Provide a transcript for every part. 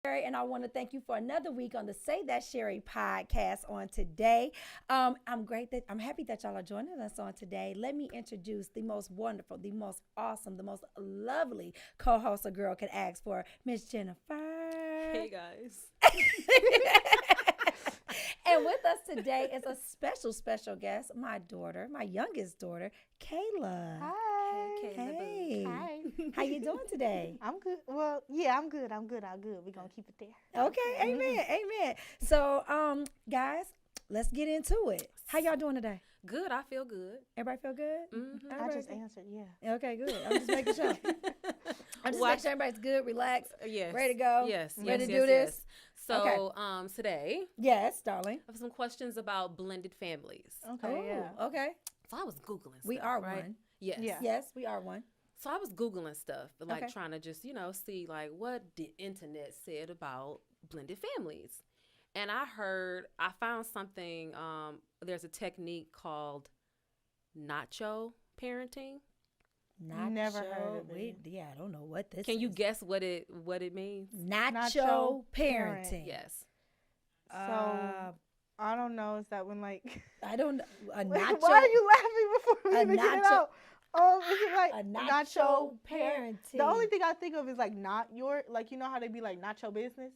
Sherri, and I want to thank you for another week on the Say That Sherri podcast on today. I'm happy that y'all are joining us on today. Let me introduce the most wonderful, the most awesome, the most lovely co-host a girl could ask for, Miss Jennifer. Hey guys. And with us today is a special guest, my daughter, my youngest daughter, Kayla. Hi. Hey, Kayla. Hey. Hi. How you doing today? I'm good. Well, yeah, I'm good. I'm good. We're going to keep it there. Okay, amen. So, guys, let's get into it. How y'all doing today? Good. I feel good. Everybody feel good? Mm-hmm. I Everybody just good? answered, yeah. Okay, good. I'm just making sure. I'm just Well, making sure everybody's good, relaxed, Yes. ready to go. Yes. Ready yes, to yes, do this? Yes. So, today Yes, darling. I have some questions about blended families. Okay, Oh, yeah. okay. So I was Googling stuff. We are right? one. Yes. Yeah. Yes, we are one. So I was Googling stuff, like Okay. trying to just, see like what the internet said about blended families. And I found something, there's a technique called nacho parenting. Never heard of it. Yeah, I don't know what this Can you is. guess what it means? Nacho Nacho parenting. parent. Yes. So, Uh, I don't know. Is that when, like... I don't know. A Wait, nacho. why are you laughing before we a even get it nacho- out? Is it like a nacho parenting. The only thing I think of is like not your... Like, you know how they be like nacho business?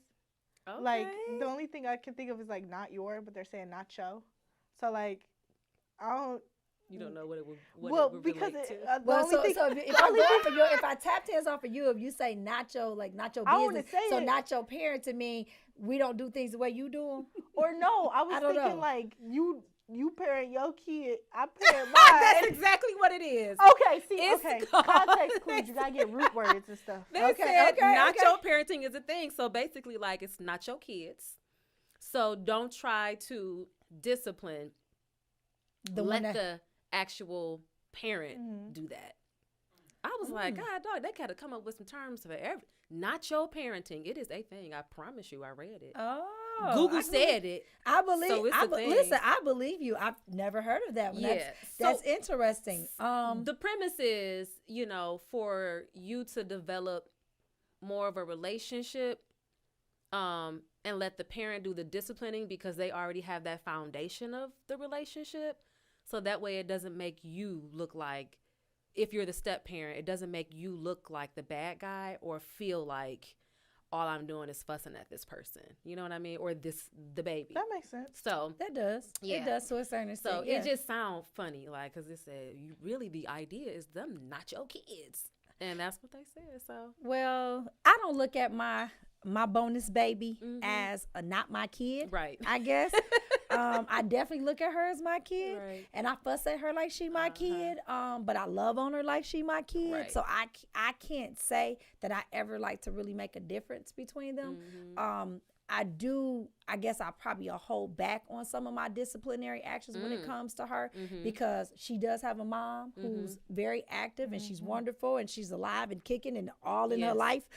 Okay. Like, the only thing I can think of is like not your, but they're saying nacho. So, like, I don't... You don't know what it would because relate to. the Well, only so thing, if I go for if I tap hands off of you, if you say nacho, like nacho I wanna business, say so it. nacho parenting mean we don't do things the way you do them. or no, I was I don't thinking know. like you parent your kid, I parent mine. That's exactly what it is. Okay, see, It's okay. called- Context clues. You gotta get root words and stuff. They Okay, said okay, nacho parenting is a thing. So basically, like, it's not your kids. So don't try to discipline. Let the actual parent do that. I was like, God, dog, they gotta come up with some terms for every. Nacho parenting. It is a thing. I promise you. I read it. Oh, Google said it. I believe. So it's a thing. Listen, I believe you. I've never heard of that one. Yeah. That's So- interesting. The premise is, for you to develop more of a relationship, and let the parent do the disciplining because they already have that foundation of the relationship. So that way it doesn't make you look like, if you're the step parent, it doesn't make you look like the bad guy or feel like all I'm doing is fussing at this person. You know what I mean? Or the baby. That makes sense. So That does. Yeah. It does to a certain extent. So yeah. it just sounds funny, like, because it said, really the idea is them not your kids. And that's what they said. So Well, I don't look at my bonus baby as a not my kid. right. I guess. I definitely look at her as my kid, Right. and I fuss at her like she my kid. But I love on her like she my kid. Right. So I can't say that I ever like to really make a difference between them. I do. I guess I probably hold back on some of my disciplinary actions when it comes to her because she does have a mom who's very active and she's wonderful and she's alive and kicking and all in her Yes. life.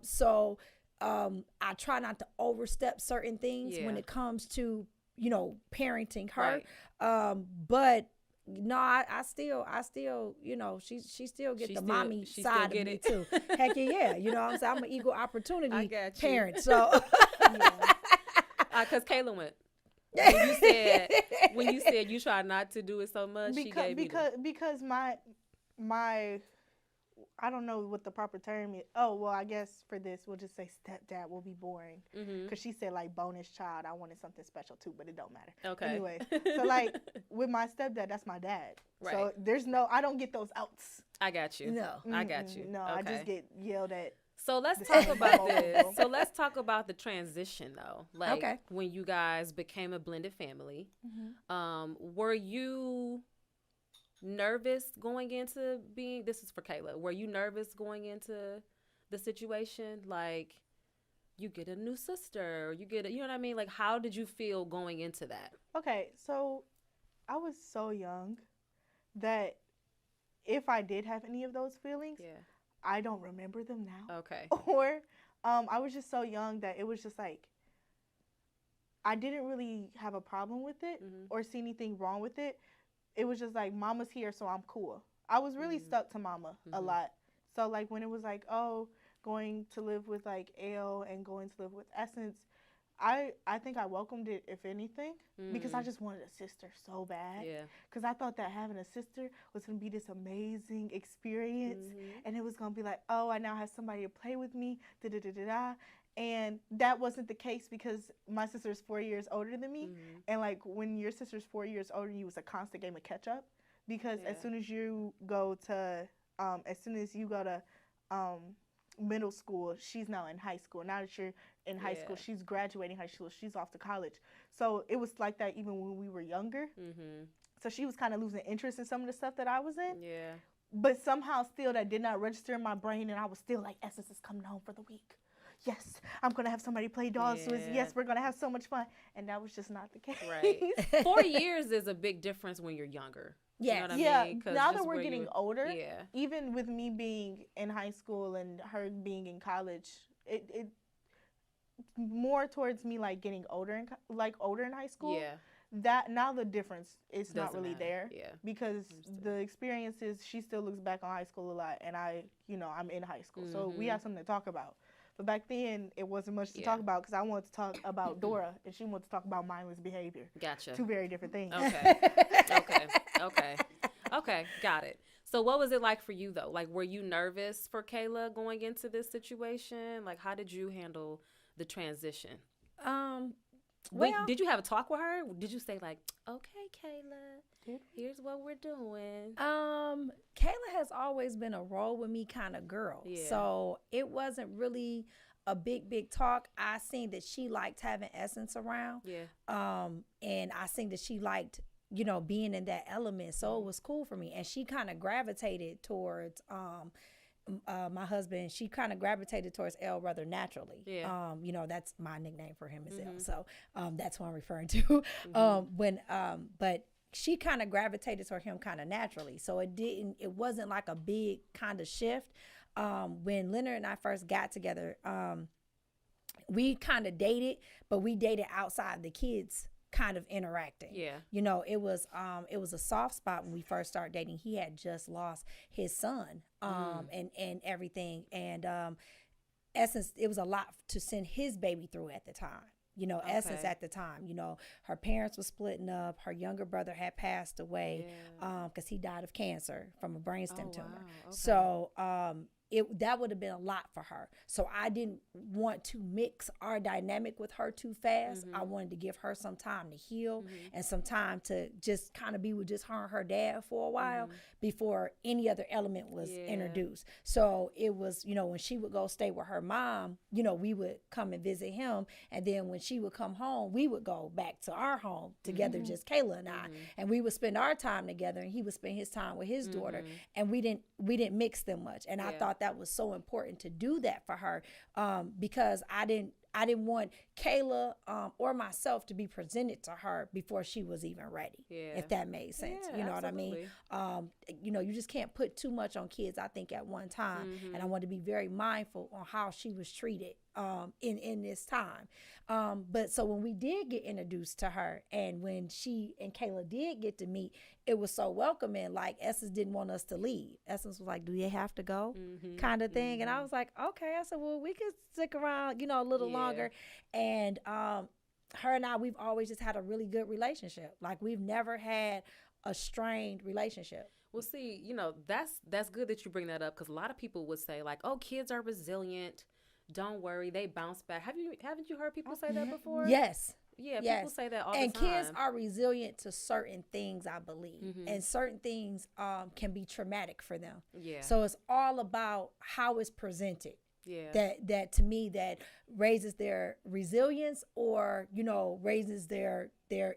So I try not to overstep certain things when Yeah. it comes to parenting her. Right. But no, I still, she still get She the still- mommy she still side get of me it. too. Heck yeah, you know what I'm saying? I'm an equal opportunity I got you. parent. So Because Kayla went. When you said you try not to do it so much, she Because gave me because my I don't know what the proper term is. Oh, well, I guess for this, we'll just say stepdad will be boring. Because she said, like, bonus child. I wanted something special, too, but it don't matter. Okay. Anyway, so, like, with my stepdad, that's my dad. So Right. I don't get those outs. I got you. No. I got you. No, okay. I just get yelled at. So let's the talk same about level. this. So let's talk about the transition, though. Like, Okay. when you guys became a blended family, were you nervous going into being, this is for Kayla, were you nervous going into the situation? Like, you get a new sister, or you get you know what I mean? Like, how did you feel going into that? Okay, so I was so young that if I did have any of those feelings, Yeah. I don't remember them now. Okay. Or I was just so young that it was just like I didn't really have a problem with it or see anything wrong with it. It was just like, mama's here, so I'm cool. I was really stuck to mama a lot. So like when it was like, oh, going to live with like Ale and going to live with Essence, I think I welcomed it, if anything, because I just wanted a sister so bad. Yeah. Because I thought that having a sister was going to be this amazing experience. And it was going to be like, oh, I now have somebody to play with me, da-da-da-da-da. And that wasn't the case because my sister is 4 years older than me. And, like, when your sister's 4 years older than you, it's a constant game of catch-up. Because as soon as you go to middle school, she's now in high school. Now that you're in high school, she's graduating high school, she's off to college. So it was like that even when we were younger. So she was kind of losing interest in some of the stuff that I was in. Yeah. But somehow still that did not register in my brain, and I was still like, Essence is coming home for the week. Yes, I'm going to have somebody play dolls with. Yes, we're going to have so much fun. And that was just not the case. Right. 4 years is a big difference when you're younger. Yeah, you know what I mean? Now that we're getting older, yeah, even with me being in high school and her being in college, it more towards me like getting older in high school. Yeah, that now the difference is not doesn't really matter. there. Yeah, because the experience is she still looks back on high school a lot, and I'm in high school, so we have something to talk about. But back then, it wasn't much to talk about because I wanted to talk about Dora, and she wanted to talk about mindless behavior. Gotcha. Two very different things. Okay, got it. So what was it like for you, though? Like, were you nervous for Kayla going into this situation? Like, how did you handle the transition? Did you have a talk with her? Did you say, like, okay, Kayla, here's what we're doing? Kayla has always been a roll with me kind of girl. Yeah. So it wasn't really a big talk. I seen that she liked having Essence around. Yeah. And I seen that she liked, being in that element. So it was cool for me. And she kind of gravitated towards my husband. She kind of gravitated towards L rather naturally. Yeah. That's my nickname for him is L. So that's who I'm referring to. But she kind of gravitated toward him kind of naturally. So it wasn't like a big kind of shift. When Leonard and I first got together, we kind of dated, but we dated outside the kids kind of interacting. Yeah. It was a soft spot when we first started dating. He had just lost his son, and everything. And Essence, it was a lot to send his baby through at the time. Essence at the time, her parents were splitting up. Her younger brother had passed away because he died of cancer from a brainstem tumor. Wow. Okay. So that would have been a lot for her. So I didn't want to mix our dynamic with her too fast. I wanted to give her some time to heal and some time to just kind of be with just her and her dad for a while before any other element was introduced. So it was, when she would go stay with her mom, we would come and visit him. And then when she would come home, we would go back to our home together, just Kayla and I. And we would spend our time together, and he would spend his time with his daughter. And we didn't mix them much. And I thought that was so important to do that for her, because I didn't want Kayla or myself to be presented to her before she was even ready, if that made sense. You know absolutely. what I mean? You just can't put too much on kids, I think, at one time. And I want to be very mindful on how she was treated in this time. But so when we did get introduced to her, and when she and Kayla did get to meet, it was so welcoming. Like, Essence didn't want us to leave. Essence was like, do they have to go? Kind of thing. And I was like, okay. I said, well, we could stick around, a little longer. And her and I, we've always just had a really good relationship. Like, we've never had a strained relationship. Well, see, that's good that you bring that up, because a lot of people would say, like, oh, kids are resilient. Don't worry, they bounce back. Haven't you heard people say that before? Yes. Yeah, people say that all the time. And kids are resilient to certain things, I believe. And certain things can be traumatic for them. Yeah. So it's all about how it's presented. Yeah. That to me, that raises their resilience, or, raises their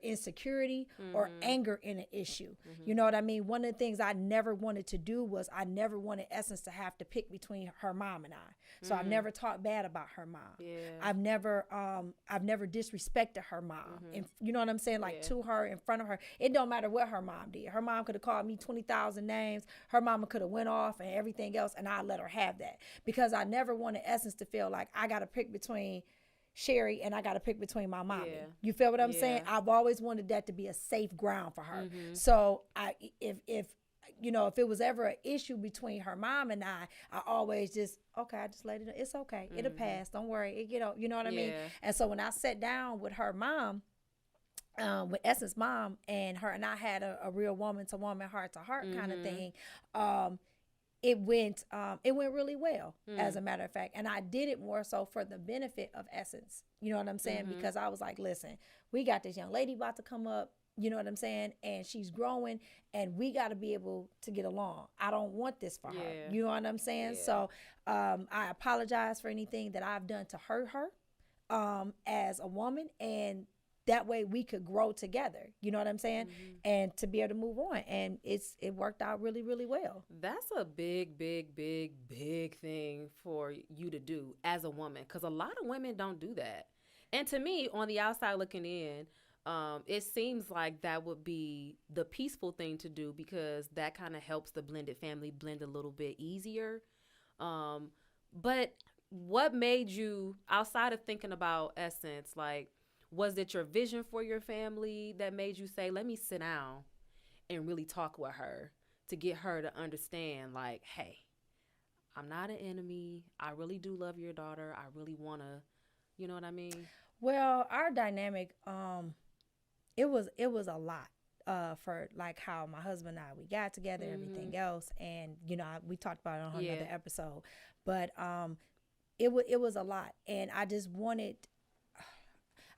insecurity or anger in an issue. You know what I mean? One of the things I never wanted to do was I never wanted Essence to have to pick between her mom and I. So I've never talked bad about her mom. Yeah. I've never disrespected her mom. And you know what I'm saying? Like, to her, in front of her. It don't matter what her mom did. Her mom could have called me 20,000 names. Her mama could have went off and everything else, and I let her have that, because I never wanted Essence to feel like I got to pick between Sherri and I got to pick between my mommy. You feel what I'm saying? I've always wanted that to be a safe ground for her. So if if it was ever an issue between her mom and I always just, okay, I just let it, it's okay. It'll pass. Don't worry. You know what I mean? And so when I sat down with her mom, with Essence mom, and her and I had a real woman to woman, heart to heart kind of thing, it went really well, as a matter of fact. And I did it more so for the benefit of Essence. You know what I'm saying? Because I was like, listen, we got this young lady about to come up, you know what I'm saying? And she's growing, and we got to be able to get along. I don't want this for her. You know what I'm saying? So I apologize for anything that I've done to hurt her as a woman, and that way we could grow together. You know what I'm saying? And to be able to move on. And it worked out really, really well. That's a big, big, big, big thing for you to do as a woman, because a lot of women don't do that. And to me, on the outside looking in, it seems like that would be the peaceful thing to do, because that kind of helps the blended family blend a little bit easier. But what made you, outside of thinking about Essence, like, was it your vision for your family that made you say, let me sit down and really talk with her to get her to understand, like, hey, I'm not an enemy. I really do love your daughter. I really want to, you know what I mean? Well, our dynamic, it was a lot for like how my husband and I, we got together, everything else. And, we talked about it on another episode, but it was a lot. And I just wanted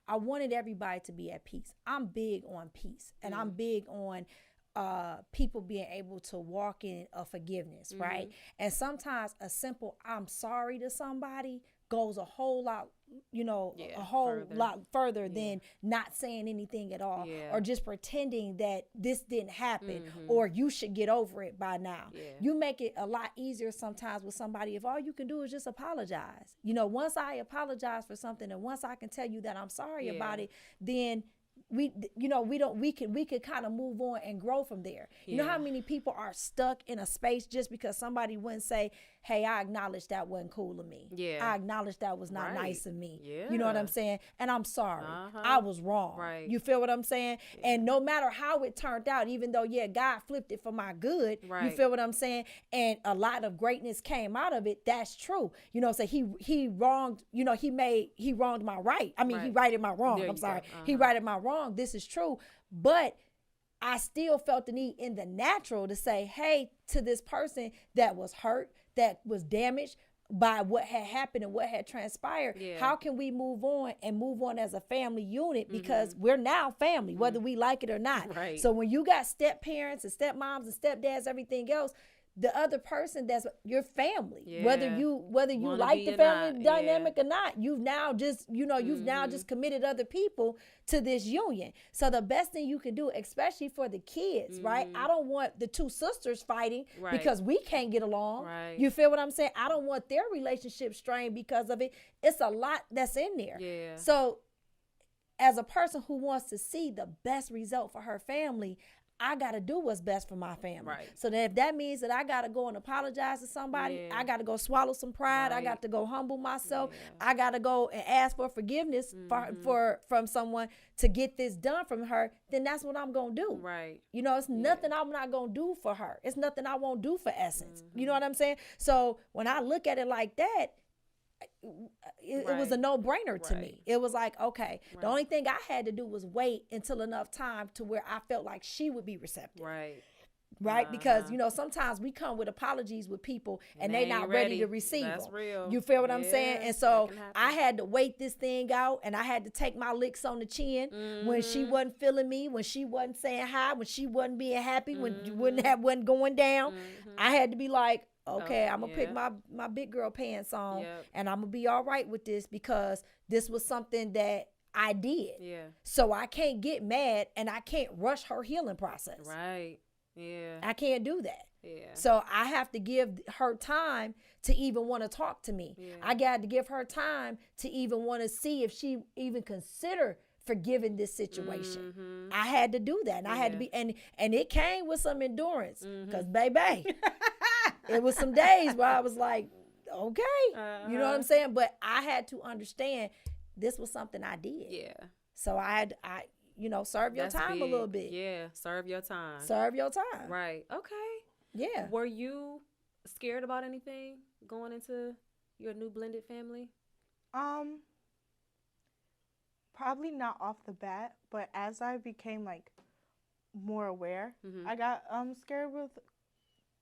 everybody to be at peace. I'm big on peace, and I'm big on people being able to walk in a forgiveness, right? And sometimes a simple I'm sorry to somebody goes a whole lot, lot further than not saying anything at all, or just pretending that this didn't happen, or you should get over it by now. You make it a lot easier sometimes with somebody if all you can do is just apologize. Once I apologize for something, and once I can tell you that I'm sorry about it, then we could kind of move on and grow from there. You know how many people are stuck in a space just because somebody wouldn't say, hey, I acknowledge that wasn't cool of me. I acknowledge that was not nice of me. You know what I'm saying? And I'm sorry. I was wrong. You feel what I'm saying? And no matter how it turned out, even though, God flipped it for my good, you feel what I'm saying? And a lot of greatness came out of it. That's true. So he wronged, he wronged my right. I mean, he righted my wrong. I'm sorry. He righted my wrong. This is true. But I still felt the need in the natural to say, hey, to this person that was hurt, that was damaged by what had happened and what had transpired, how can we move on and move on as a family unit? Because we're now family, whether we like it or not. So when you got step parents and stepmoms and stepdads, everything else, the other person, that's your family, whether you like the family dynamic or not, you've now just committed other people to this union. So the best thing you can do, especially for the kids, right? I don't want the two sisters fighting because we can't get along. You feel what I'm saying? I don't want their relationship strained because of it. It's a lot that's in there. So as a person who wants to see the best result for her family, I got to do what's best for my family. So that if that means that I got to go and apologize to somebody, I got to go swallow some pride. I got to go humble myself. I got to go and ask for forgiveness from someone to get this done from her, then that's what I'm going to do. It's nothing I'm not going to do for her. It's nothing I won't do for Essence. You know what I'm saying? So when I look at it like that, it was a no-brainer to me. It was like, okay, the only thing I had to do was wait until enough time to where I felt like she would be receptive. Because sometimes we come with apologies with people and they not ready to receive them. Real. You feel what I'm saying? And so I had to wait this thing out, and I had to take my licks on the chin when she wasn't feeling me, when she wasn't saying hi, when she wasn't being happy, when you wasn't going down. I had to be like, okay, I'm gonna pick my big girl pants on, and I'm gonna be all right with this, because this was something that I did. So I can't get mad, and I can't rush her healing process. I can't do that. So I have to give her time to even want to talk to me. I got to give her time to even want to see if she even consider forgiving this situation. I had to do that, and I had to be, and it came with some endurance, because baby, it was some days where I was like, okay, you know what I'm saying? But I had to understand this was something I did. So serve your That's time big. a little bit. Yeah, serve your time. Serve your time. Right. Okay. Yeah. Were you scared about anything going into your new blended family? Probably not off the bat, but as I became like more aware, Mm-hmm. I got scared with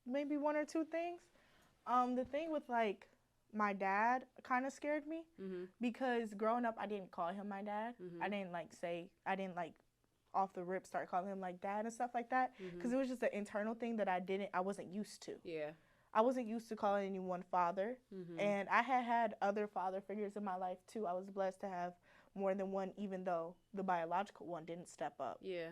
maybe one or two things. The thing with like my dad kind of scared me Mm-hmm. because growing up I didn't call him my dad. Mm-hmm. I didn't like off the rip start calling him like dad and stuff like that because it was just an internal thing that I wasn't used to. Yeah. I wasn't used to calling anyone father, and I had other father figures in my life too. I was blessed to have more than one, even though the biological one didn't step up. Yeah.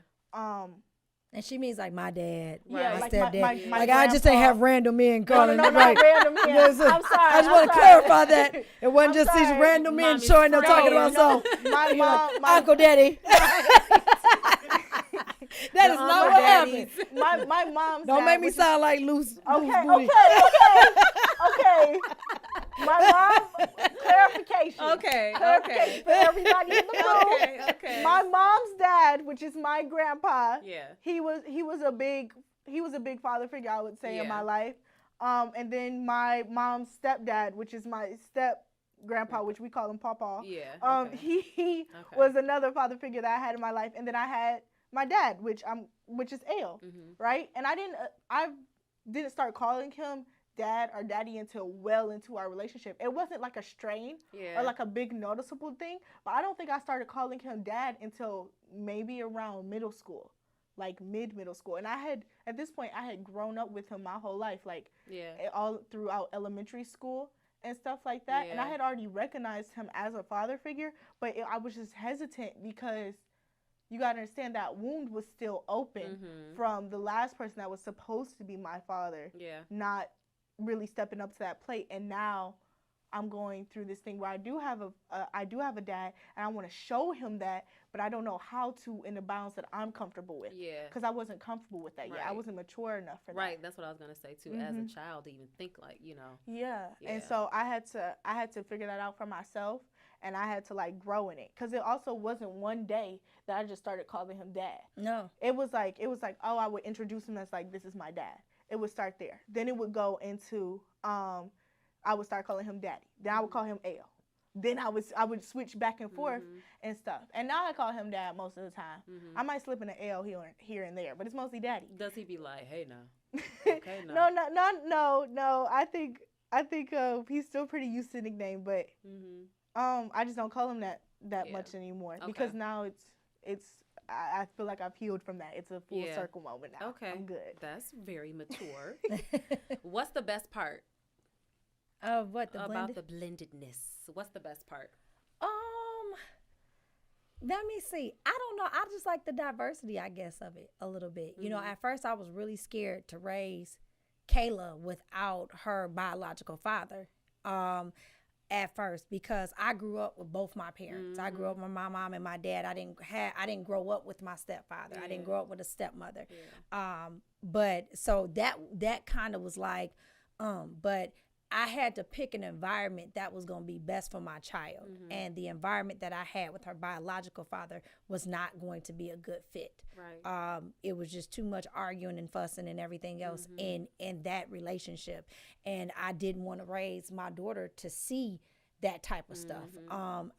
And she means like my dad, Yeah, my like stepdad. my Like I just ain't have random men calling. No, right. not random men. I'm sorry. I just want to clarify that it wasn't just these sorry. random men Mommy's showing up talking friends. about something. My mom, Uncle Daddy. That is not what happened. my mom's Don't dad, make me which is- sound like loose Okay. booty. My mom, clarification. Okay. Clarification for everybody in the room. Okay. My mom's dad, which is my grandpa, Yeah. he was a big father figure, I would say, in my life. And then my mom's stepdad, which is my step grandpa, which we call him Pawpaw. Yeah. He was another father figure that I had in my life, and then I had my dad, which is Ale, right? And I didn't start calling him dad or daddy until well into our relationship. It wasn't like a strain or like a big noticeable thing, but I don't think I started calling him dad until maybe around middle school, like mid-middle school. And at this point I had grown up with him my whole life, like all throughout elementary school and stuff like that. And I had already recognized him as a father figure, but I was just hesitant because you got to understand that wound was still open from the last person that was supposed to be my father not really stepping up to that plate. And now I'm going through this thing where I do have a dad, and I want to show him that, but I don't know how to in a balance that I'm comfortable with. Yeah. Because I wasn't comfortable with that yet. I wasn't mature enough for that. Right. That's what I was gonna say too. As a child, to even think like, Yeah. And so I had to figure that out for myself, and I had to like grow in it. Because it also wasn't one day that I just started calling him dad. No. It was like, oh, I would introduce him as like, this is my dad. It would start there. Then it would go into, I would start calling him daddy. Then I would call him Ale. Then I would switch back and forth and stuff. And now I call him dad most of the time. I might slip in an Ale here and there, but it's mostly daddy. Does he be like, hey now? Okay, no. No. I think he's still pretty used to the nickname, but I just don't call him that much anymore because now it's I feel like I've healed from that. It's a full circle moment now. Okay. I'm good. That's very mature. What's the best part? Of what? About the blendedness. What's the best part? Let me see. I don't know. I just like the diversity, I guess, of it a little bit. At first I was really scared to raise Kayla without her biological father. At first, because I grew up with both my parents. I grew up with my mom and my dad. I didn't grow up with my stepfather. I didn't grow up with a stepmother. But so that kind of was like, but I had to pick an environment that was going to be best for my child. And the environment that I had with her biological father was not going to be a good fit. Right. It was just too much arguing and fussing and everything else in that relationship. And I didn't want to raise my daughter to see that type of stuff. And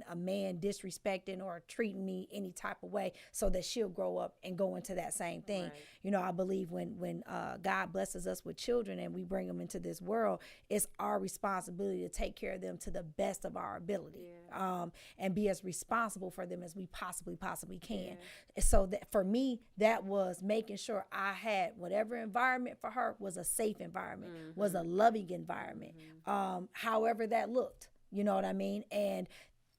a man disrespecting or treating me any type of way so that she'll grow up and go into that same thing. Right. I believe when God blesses us with children and we bring them into this world, it's our responsibility to take care of them to the best of our ability, and be as responsible for them as we possibly can. So that for me, that was making sure I had whatever environment for her was a safe environment, was a loving environment. However that looked, you know what I mean? And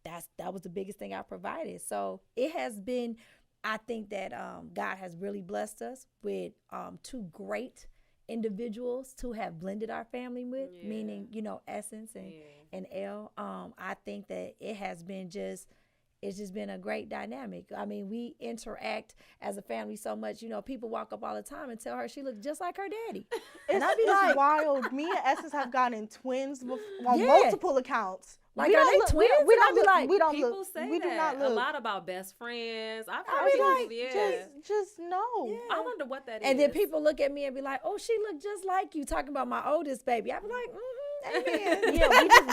that was the biggest thing I provided. So it has been, I think that God has really blessed us with two great individuals to have blended our family with, meaning, Essence and Elle. I think that it has been it's just been a great dynamic. I mean, we interact as a family so much. You know, people walk up all the time and tell her she looks just like her daddy. And I'd be like, wild. Me and Essence have gotten twins on Yeah. multiple accounts. Like, are they twins? We don't And I'd be look. like, We don't People look. say We do that not look. a lot about best friends. I've I heard mean, people, like, just no. Yeah. I wonder what that is. And then people look at me and be like, "Oh, she look just like you." Talking about my oldest baby, I'd be like, "Amen." Yeah,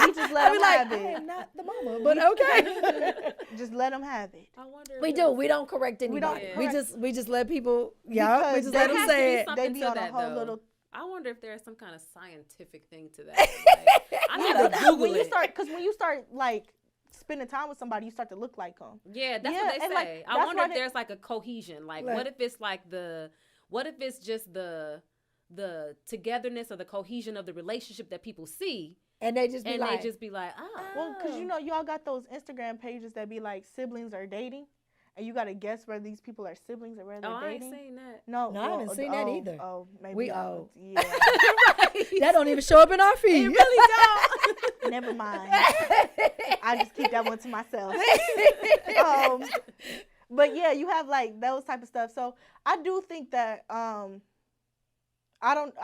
we just let I'd be them like, have "I it. am not the mama, but okay." Just let them have it. I wonder. We do. We don't correct anybody. don't We correct- just let people. Yeah, we Because just they let them have say to it. be They something be to on a that, whole though. little. I wonder if there's some kind of scientific thing to that. Like, I need to Google when you it. start, because when you start like spending time with somebody, you start to look like them. Yeah, that's Yeah, what they and, say. like, I that's wonder why if they- there's like a cohesion. Like, Like- what if it's like what if it's just the togetherness or the cohesion of the relationship that people see, And they just be and like, they just be like, oh, Well, because you know, y'all got those Instagram pages that be like siblings are dating, and you got to guess whether these people are siblings or whether oh, they're I ain't dating. seen that. No, I haven't seen that either. Oh, maybe We not. old. Yeah, that don't even show up in our feed. It really don't. never mind. I just keep that one to myself. But yeah, you have like those type of stuff. So I do think that I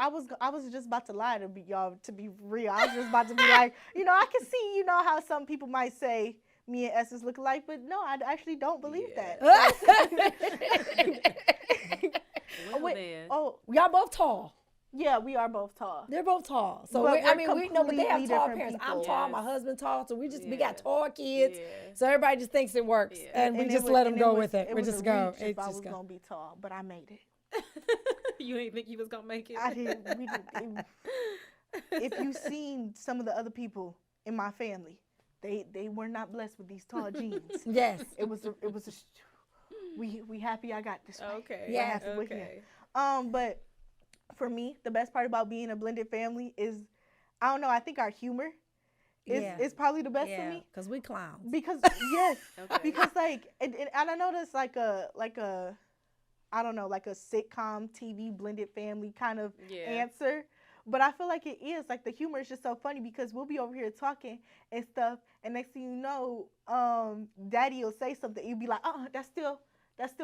was just about to lie to be y'all, to be real. I was just about to be like, you know, I can see, you know, how some people might say me and Essence look alike, but no, I actually don't believe that. Well, Wait, then. oh, Y'all both tall. yeah, we are both tall. They're both tall. So But we we're we know, but they have completely tall different parents. I'm people. tall, Yes. my husband tall, so we Yeah. got tall kids. Yeah. So everybody just thinks it works, Yeah. and we it just was- let them and go was- with it. We was just a go. reach if It's I just was go. gonna be tall, but I made it. You ain't think you was gonna make it? I didn't. We didn't. If you seen some of the other people in my family, they were not blessed with these tall genes. Yes. We happy I got this. Way. Okay. We're Yeah. happy we're here. Okay. But for me, the best part about being a blended family is, I don't know, I think our humor is probably the best for Yeah, me. because we clowns. Because yes, Okay. because like, and I know that's like a I don't know, like a sitcom TV blended family kind of Yeah. answer. But I feel like it is, like, the humor is just so funny because we'll be over here talking and stuff, and next thing you know, Daddy will say something, you'll be like, that's still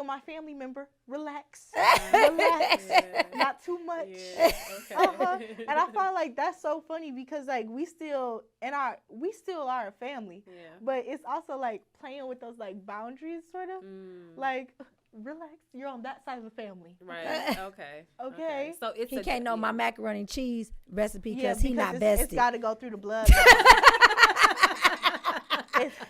my family member. Relax. Relax. Yeah. Not too much. Yeah. Okay. And I find like that's so funny because like we still are a family. Yeah. But it's also like playing with those like boundaries sort of. Mm. Like, relax, you're on that side of the family. Right. Okay. Okay. So it's He can't know my macaroni and cheese recipe Yeah, because he not it's bested. got to go through the blood.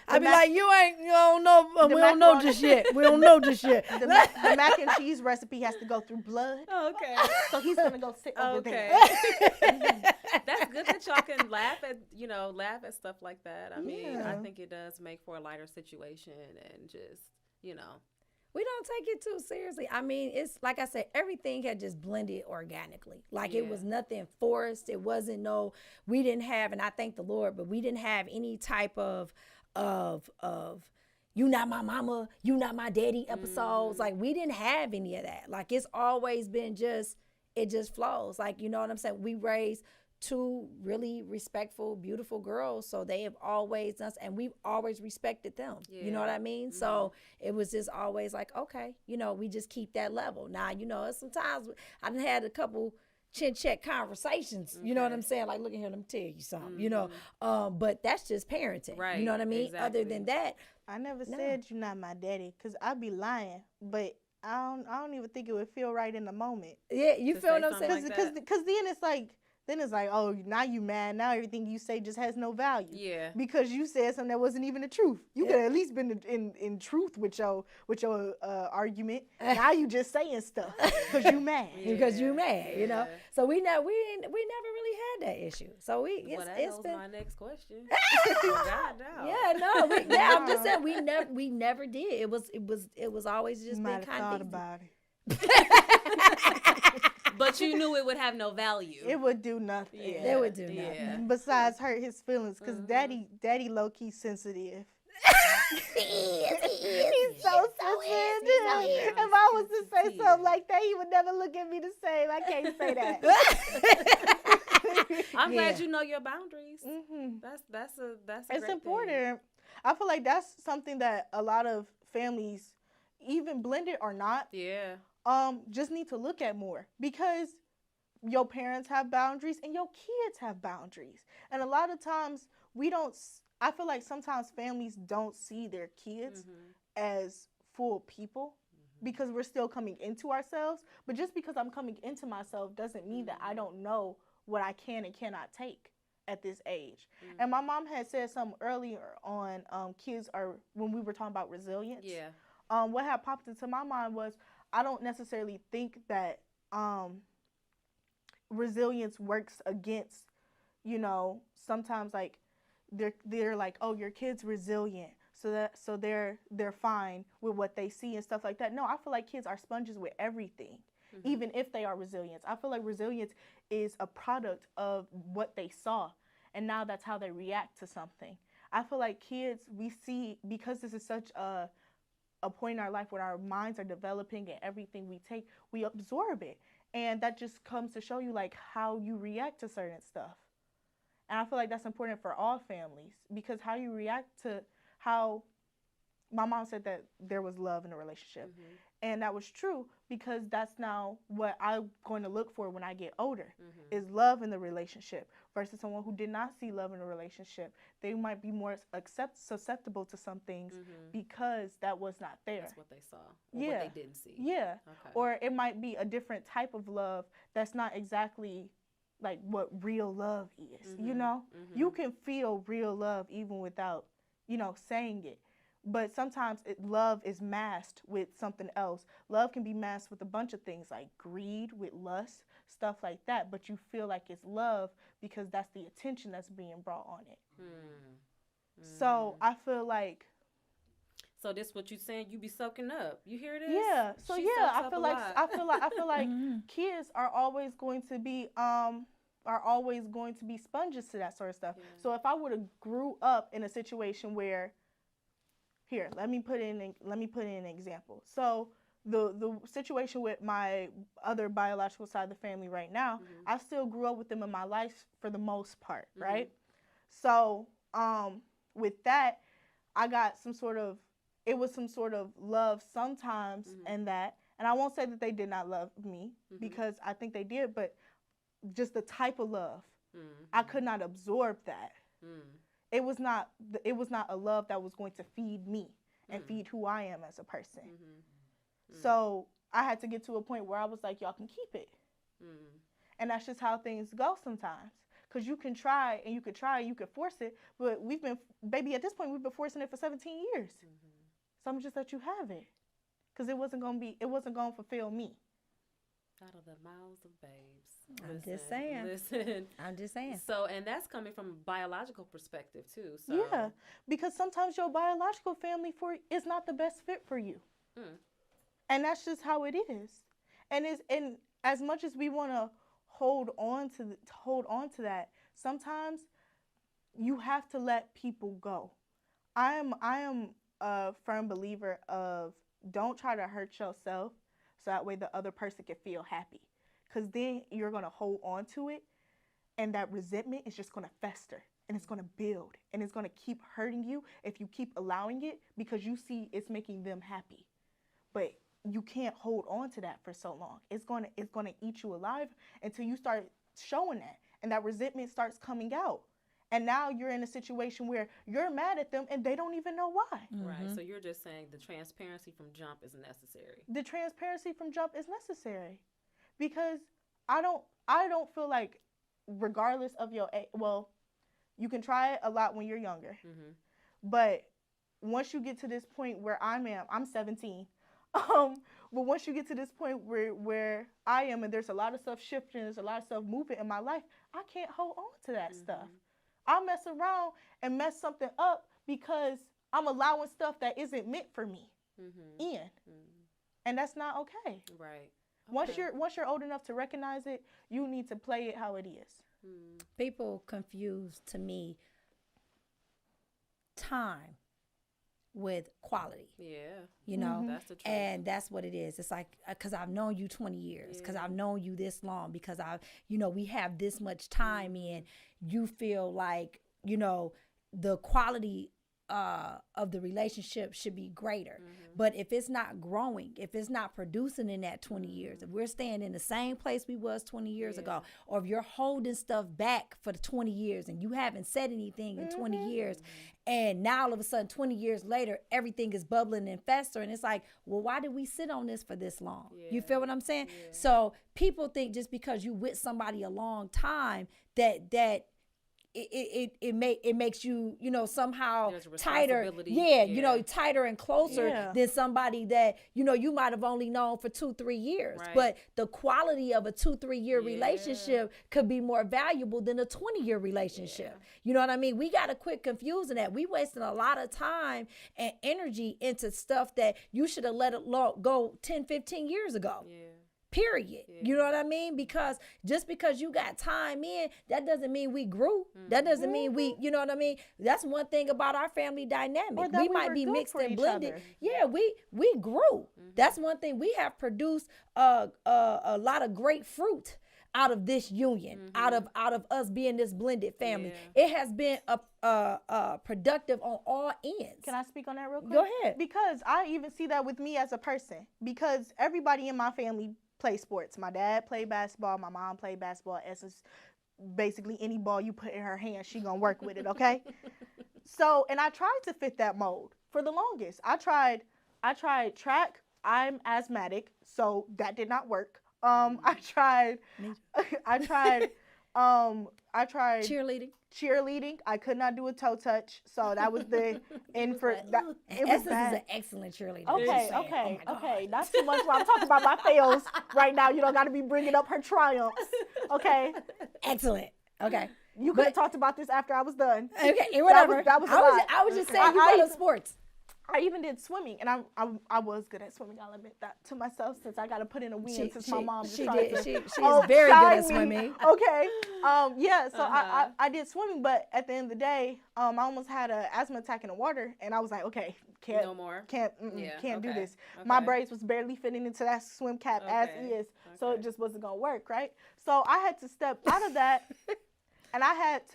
I be like, you don't know, the we don't know macaroni- just yet. We don't know just yet. the mac and cheese recipe has to go through blood. Okay. So he's gonna go sit over Okay. there. That's good that y'all can laugh at stuff like that. I mean, I Yeah. think it does make for a lighter situation and just, We don't take it too seriously. I mean, it's like I said, everything had just blended organically. Like it Yeah. was nothing forced. It wasn't we didn't have, and I thank the Lord, but we didn't have any type of you not my mama, you not my daddy episodes. Like we didn't have any of that. Like it's always been it just flows. Like, you know what I'm saying? We raised two really respectful, beautiful girls. So they have always done, and we've always respected them. You know what I mean? Mm-hmm. So it was just always like, okay, we just keep that level. Now, sometimes I done had a couple chin check conversations, you know what I'm saying? Like, look at here, let me tell you something, but that's just parenting. Right, You know what I mean? exactly. Other than that, I never said you're not my daddy, cause I'd be lying, but I don't even think it would feel right in the moment. yeah, you To feel say what I'm saying? something like Cause then it's like, oh, now you mad. Now everything you say just has no value. Yeah. Because you said something that wasn't even the truth. You could at least been in truth with your argument. Now you just saying stuff because you mad. Because you mad, Yeah. So we never really had that issue. So it's That was been my next question. God, no. yeah, no, I'm just saying we never did. It was always just You been might have kind thought of about it. But you knew it would have no value. It would do nothing. It would do Yeah. nothing. Besides hurt his feelings, because daddy low key sensitive. He's so sensitive. If I was to say something like that, he would never look at me the same. I can't say that. I'm glad you know your boundaries. Mm-hmm. That's a It's great important. I feel like that's something that a lot of families, even blended or not, Yeah. just need to look at more, because your parents have boundaries and your kids have boundaries. And a lot of times we don't, I feel like sometimes families don't see their kids as full people because we're still coming into ourselves. But just because I'm coming into myself doesn't mean that I don't know what I can and cannot take at this age. And my mom had said something earlier on, kids are, when we were talking about resilience. Yeah. What had popped into my mind was, I don't necessarily think that resilience works against, sometimes like they're like, oh, your kid's resilient, so they're fine with what they see and stuff like that. No, I feel like kids are sponges with everything. Even if they are resilient, I feel like resilience is a product of what they saw, and now that's how they react to something. I feel like kids, we see, because this is such a point in our life where our minds are developing and everything we take, we absorb it. And that just comes to show you like how you react to certain stuff. And I feel like that's important for all families, because how you react to how my mom said that there was love in the relationship. And that was true, because that's now what I'm going to look for when I get older, is love in the relationship, versus someone who did not see love in a relationship. They might be more susceptible to some things because that was not there. That's what they saw, or what they didn't see. Yeah. Okay. Or it might be a different type of love that's not exactly like what real love is, You can feel real love even without, saying it. But sometimes love is masked with something else. Love can be masked with a bunch of things like greed, with lust, stuff like that. But you feel like it's love because that's the attention that's being brought on it. So I feel like. So this what you saying? You be soaking up. You hear this? Yeah. So She yeah, soaks I up feel a like lot. I feel like kids are always going to be sponges to that sort of stuff. Yeah. So if I would have grew up in a situation where, here, let me put in an example. So the situation with my other biological side of the family right now, I still grew up with them in my life for the most part, right? So with that, I got some sort of love sometimes in that. And I won't say that they did not love me, because I think they did, but just the type of love, I could not absorb that. It was not a love that was going to feed me and feed who I am as a person. So I had to get to a point where I was like, y'all can keep it. And that's just how things go sometimes. Because you can try and you could force it, but at this point, we've been forcing it for 17 years. So I'm just let you have it. Because it wasn't going to fulfill me. Out of the mouths of babes. I'm just saying. Listen. I'm just saying. So, and that's coming from a biological perspective too. So. Yeah, because sometimes your biological family is not the best fit for you, and that's just how it is. And as much as we want to hold on to that, sometimes you have to let people go. I am a firm believer of, don't try to hurt yourself so that way the other person can feel happy. Because then you're going to hold on to it, and that resentment is just going to fester, and it's going to build, and it's going to keep hurting you if you keep allowing it, because you see it's making them happy. But you can't hold on to that for so long. It's going to eat you alive until you start showing that, and that resentment starts coming out. And now you're in a situation where you're mad at them and they don't even know why. Right. So you're just saying the transparency from jump is necessary. The transparency from jump is necessary, because I don't feel like, regardless of your age, well, you can try it a lot when you're younger, but once you get to this point where I'm 17. But once you get to this point where I am, and there's a lot of stuff shifting, there's a lot of stuff moving in my life, I can't hold on to that stuff. I'll mess around and mess something up because I'm allowing stuff that isn't meant for me in. And that's not okay. Right. Okay. Once you're old enough to recognize it, you need to play it how it is. People confuse, to me, time with quality. Yeah. That's the truth. And that's what it is. It's like, because I've known you 20 years, because I've known you this long, because we have this much time in, you feel like, the quality of the relationship should be greater. But if it's not growing, if it's not producing in that 20 years, if we're staying in the same place we was 20 years ago, or if you're holding stuff back for the 20 years and you haven't said anything in 20 years, and now all of a sudden 20 years later, everything is bubbling and festering. It's like, well, why did we sit on this for this long? You feel what I'm saying? So people think just because you with somebody a long time that it makes you, somehow tighter. Tighter and closer than somebody that, you might have only known for 2-3 years. Right. But the quality of a 2-3 year relationship could be more valuable than a 20-year relationship. You know what I mean? We got to quit confusing that. We wasting a lot of time and energy into stuff that you should have let it go 10-15 years ago. Period. You know what I mean? Because just because you got time in, that doesn't mean we grew. That doesn't mean we, you know what I mean? That's one thing about our family dynamic. We might be mixed and blended. Yeah, we grew. That's one thing. We have produced a lot of great fruit out of this union, out of us being this blended family. It has been productive on all ends. Can I speak on that real quick? Go ahead. Because I even see that with me as a person. Because everybody in my family play sports. My dad played basketball. My mom played basketball. It's basically any ball you put in her hand, she gonna work with it, okay? So, and I tried to fit that mold for the longest. I tried track. I'm asthmatic, so that did not work. I tried cheerleading. I could not do a toe touch, so that was the end for that. It was an excellent cheerleader. Okay. Not too much while I'm talking about my fails right now. You don't got to be bringing up her triumphs. Okay. Excellent. Okay. You could have talked about this after I was done. Okay, whatever. I was just saying you love sports. I even did swimming, and I was good at swimming. I'll admit that to myself, since I got to put in a win since my mom just tried to. She is very good at swimming. Okay. So I did swimming, but at the end of the day, I almost had an asthma attack in the water, and I was like, okay, can't do this. Okay. My braids was barely fitting into that swim cap as is, so it just wasn't gonna work, right? So I had to step out of that. And I had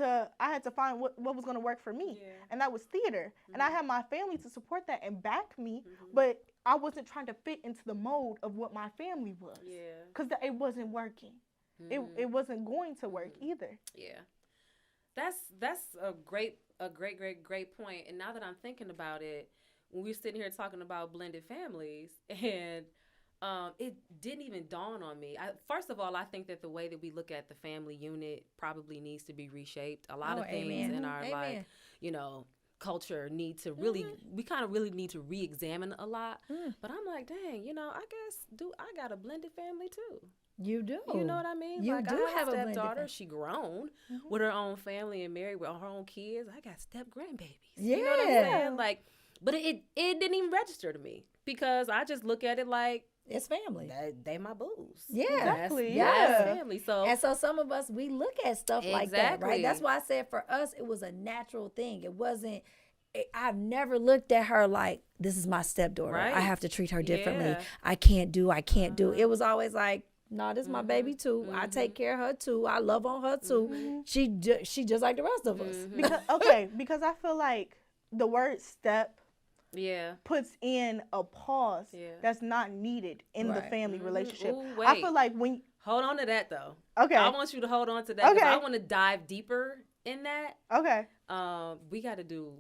to find what was going to work for me, and that was theater. And I had my family to support that and back me, but I wasn't trying to fit into the mold of what my family was, because it wasn't working. It wasn't going to work either. Yeah, that's a great point. And now that I'm thinking about it, when we're sitting here talking about blended families, and it didn't even dawn on me. First of all, I think that the way that we look at the family unit probably needs to be reshaped. A lot of things in our culture need to really, we kind of really need to re-examine a lot. But I'm like, dang, I guess I got a blended family too. You do. You know what I mean? You do have a stepdaughter. She grown with her own family and married with her own kids. I got step grandbabies. Yeah. You know what I'm saying? Like, but it didn't even register to me, because I just look at it like, it's family. They my booze. Yeah, exactly. That's family. So some of us, we look at stuff like that, right? That's why I said for us, it was a natural thing. It wasn't. I've never looked at her like, this is my stepdaughter. Right. I have to treat her differently. I can't do. It was always like, no, this is my baby too. I take care of her too. I love on her too. She just like the rest of us. Because I feel like the word step puts in a pause that's not needed in the family relationship. Ooh, I feel like when hold on to that though. Okay. I want you to hold on to that, because I want to dive deeper in that. Okay. We got to do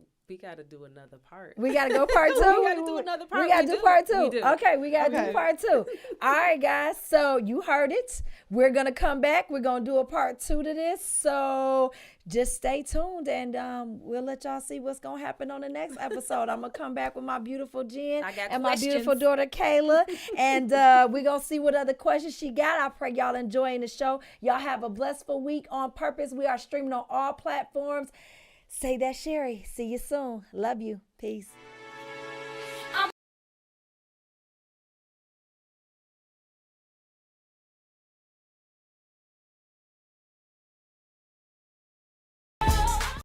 another part. We got to go part 2. We got to do another part. We got to do part 2. Okay, we got to do part 2. All right, guys. So you heard it. We're going to come back. We're going to do a part 2 to this. So just stay tuned, and we'll let y'all see what's going to happen on the next episode. I'm going to come back with my beautiful Jen and my beautiful daughter, Kayla. And we're going to see what other questions she got. I pray y'all enjoying the show. Y'all have a blissful week on purpose. We are streaming on all platforms. Say that, Sherri. See you soon. Love you. Peace.